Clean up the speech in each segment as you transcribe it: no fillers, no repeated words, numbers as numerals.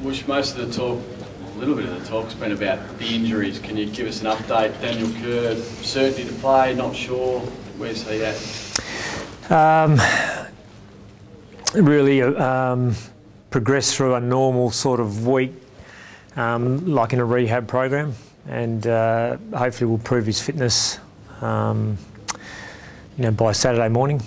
Woosh, most of the talk, a little bit of the talk's been about the injuries. Can you give us an update? Daniel Kerr, certainty to play, not sure. Where's he at? Really progressed through a normal sort of week, like in a rehab program, and hopefully will prove his fitness, by Saturday morning.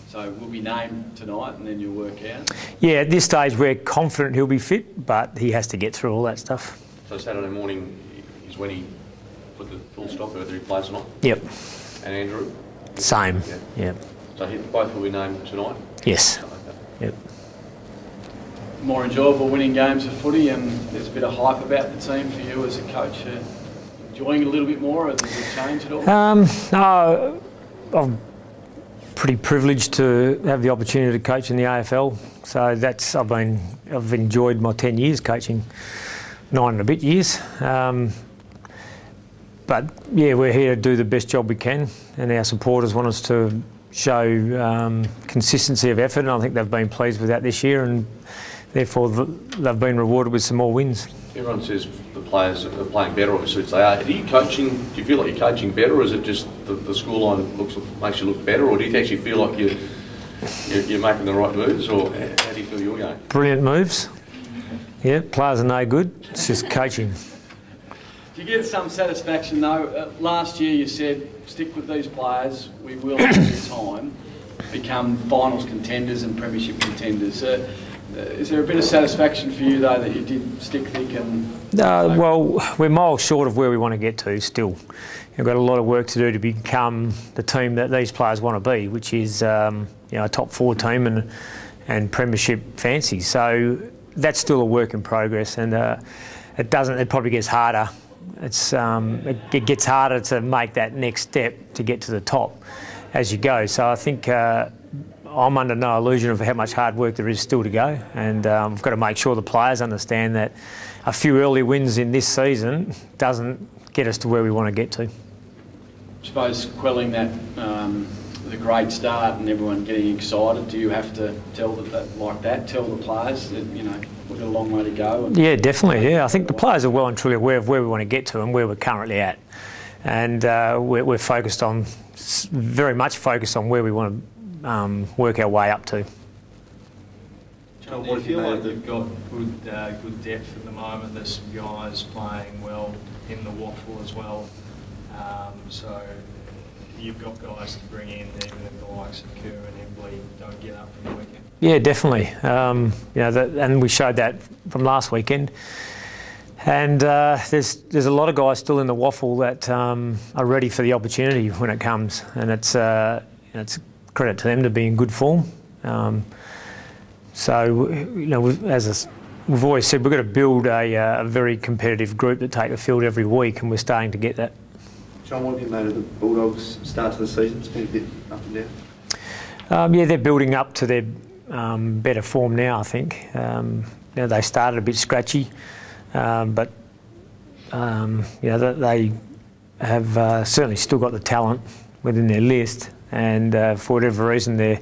So we'll be named tonight and then you'll work out? Yeah, at this stage we're confident he'll be fit, but he has to get through all that stuff. So Saturday morning is when he put the full stop, whether he plays or not? Yep. And Andrew? Same, yeah. So both will be named tonight? Yes. Yep. More enjoyable winning games of footy, and there's a bit of hype about the team for you as a coach. Enjoying it a little bit more, or does it change at all? No, I'm pretty privileged to have the opportunity to coach in the AFL. So I've enjoyed my 10 years coaching, 9 and a bit years. But yeah, we're here to do the best job we can, and our supporters want us to show consistency of effort, and I think they've been pleased with that this year, and therefore they've been rewarded with some more wins. Everyone says the players are playing better, obviously, which they are. Are you coaching? Do you feel like you're coaching better, or is it just the scoreline makes you look better, or do you actually feel like you're making the right moves, or how do you feel you're going? Brilliant moves. Yeah, players are no good. It's just coaching. Do you get some satisfaction though? Last year you said, stick with these players, we will over time become finals contenders and premiership contenders. Is there a bit of satisfaction for you though that you did stick thick and... Well, we're miles short of where we want to get to still. We've got a lot of work to do to become the team that these players want to be, which is a top 4 team and premiership fancy. So that's still a work in progress, and it probably gets harder. It gets harder to make that next step to get to the top as you go. So I think I'm under no illusion of how much hard work there is still to go, and we've got to make sure the players understand that a few early wins in this season doesn't get us to where we want to get to. I suppose quelling that the great start and everyone getting excited, do you have to tell the players that we've got a long way to go? Yeah, definitely. Yeah, I think the players are well and truly aware of where we want to get to and where we're currently at, and we're focused on, very much focused on where we want to work our way up to. John, do you feel like you've got good depth at the moment? There's some guys playing well in the waffle as well, so you've got guys to bring in, even if the likes of Kerr and Embley don't get up from the weekend. Yeah, definitely. And we showed that from last weekend. And there's a lot of guys still in the waffle that are ready for the opportunity when it comes, and it's credit to them to be in good form. As we've always said, we've got to build a very competitive group that take the field every week, and we're starting to get that. John, what have you made of the Bulldogs' start to the season? It's been a bit up and down. Yeah, they're building up to their better form now, I think. They started a bit scratchy, but they have certainly still got the talent within their list, and for whatever reason, their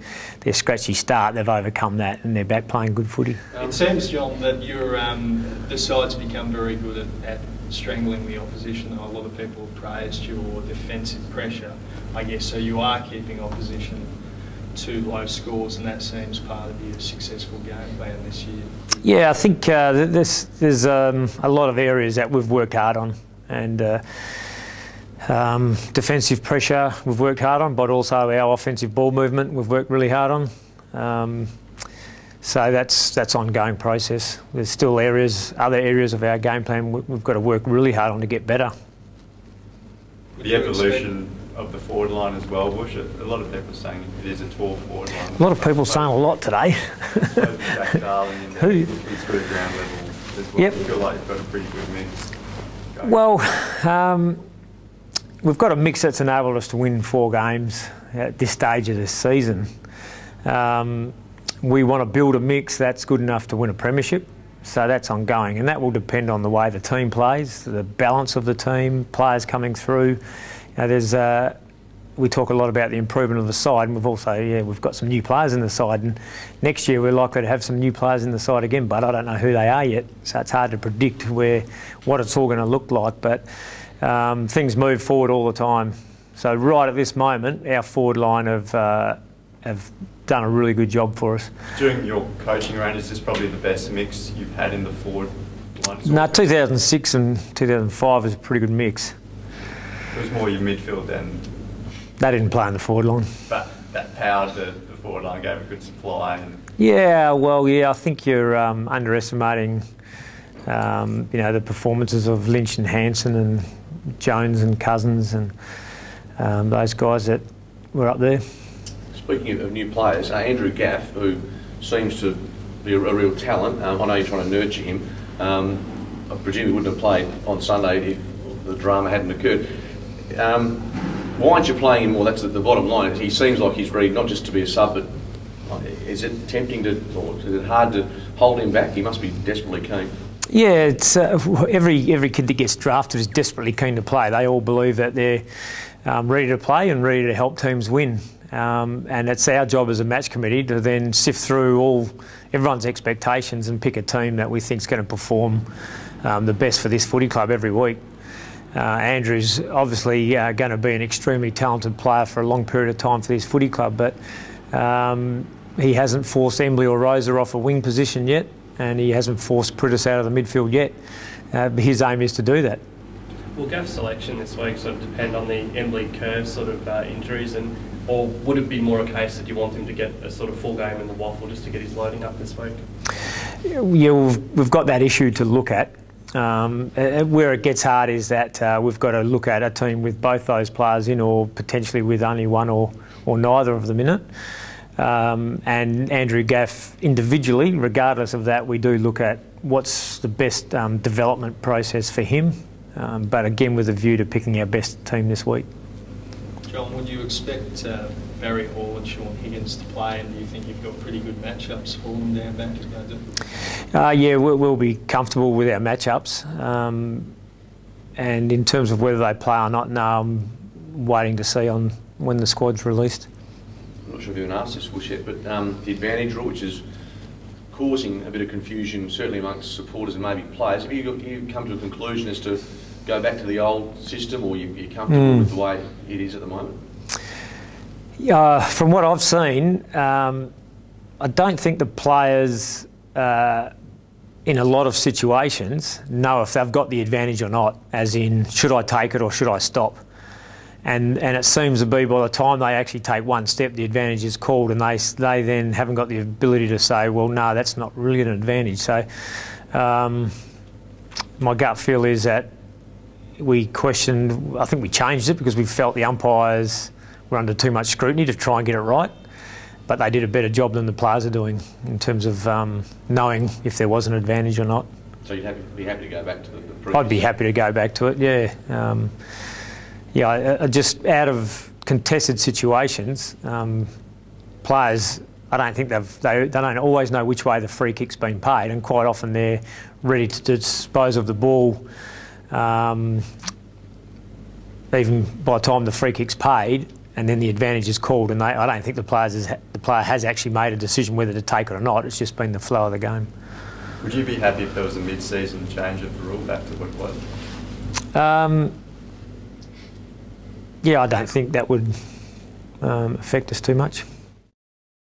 scratchy start, they've overcome that, and they're back playing good footy. It seems, John, that the side's become very good at strangling the opposition. A lot of people have praised your defensive pressure, I guess, so you are keeping opposition to low scores, and that seems part of your successful game plan this year. Yeah, I think there's a lot of areas that we've worked hard on, and defensive pressure we've worked hard on, but also our offensive ball movement we've worked really hard on. So that's ongoing process. There's still other areas of our game plan we've got to work really hard on to get better. The evolution of the forward line as well, Woosha. A lot of people are saying it is a 12 forward line. A lot of people saying a lot today. Jack Darling and he's good at ground level as well. Yep. I feel like you've got a pretty good mix. Well, we've got a mix that's enabled us to win 4 games at this stage of this season. We want to build a mix that's good enough to win a premiership, so that's ongoing, and that will depend on the way the team plays, the balance of the team, players coming through. There's we talk a lot about the improvement of the side, and we've also, we've got some new players in the side, and next year we're likely to have some new players in the side again, but I don't know who they are yet, so it's hard to predict what it's all going to look like, but things move forward all the time. So right at this moment, our forward line have done a really good job for us. During your coaching reign, is this probably the best mix you've had in the forward line? No, 2006 and 2005 was a pretty good mix. It was more your midfield than... They didn't play in the forward line. But that powered the forward line, gave a good supply. And... Yeah, well, I think you're underestimating, the performances of Lynch and Hansen and Jones and Cousins and those guys that were up there. Speaking of new players, Andrew Gaff, who seems to be a real talent, I know you're trying to nurture him. I presume he wouldn't have played on Sunday if the drama hadn't occurred. Why aren't you playing him more? That's the bottom line. He seems like he's ready not just to be a sub, but is it tempting to, or is it hard to hold him back? He must be desperately keen. Yeah, it's every kid that gets drafted is desperately keen to play. They all believe that they're ready to play and ready to help teams win. And it's our job as a match committee to then sift through everyone's expectations and pick a team that we think is going to perform the best for this footy club every week. Andrew's obviously going to be an extremely talented player for a long period of time for this footy club, but he hasn't forced Embley or Rosa off a wing position yet, and he hasn't forced Pritis out of the midfield yet. His aim is to do that. Will Gaff's selection this week sort of depend on the Embley curve sort of injuries, or would it be more a case that you want him to get a sort of full game in the waffle just to get his loading up this week? Yeah, we've got that issue to look at. Where it gets hard is that we've got to look at a team with both those players in, or potentially with only one or neither of them in it. And Andrew Gaff individually, regardless of that, we do look at what's the best development process for him, but again with a view to picking our best team this week. John, would you expect Barry Hall and Sean Higgins to play, and do you think you've got pretty good matchups for them down back? Yeah, we'll be comfortable with our matchups. And in terms of whether they play or not, no, I'm waiting to see on when the squad's released. I'm not sure if you can ask this, Woosha, yet, but the advantage rule, which is causing a bit of confusion, certainly amongst supporters and maybe players, have you come to a conclusion as to go back to the old system, or you're comfortable with the way it is at the moment? From what I've seen, I don't think the players in a lot of situations know if they've got the advantage or not, as in, should I take it or should I stop? And it seems to be by the time they actually take one step, the advantage is called, and they then haven't got the ability to say, well, no, that's not really an advantage. So my gut feel is that we questioned, I think we changed it because we felt the umpires were under too much scrutiny to try and get it right, but they did a better job than the players are doing in terms of knowing if there was an advantage or not. So you'd be happy to go back to the previous? I'd be happy to go back to it, yeah. Just out of contested situations, players, I don't think they don't always know which way the free kick's been paid, and quite often they're ready to dispose of the ball even by the time the free kick's paid, and then the advantage is called, and I don't think the player has actually made a decision whether to take it or not. It's just been the flow of the game. Would you be happy if there was a mid-season change of the rule back to what it was? Yeah, I don't think that would affect us too much.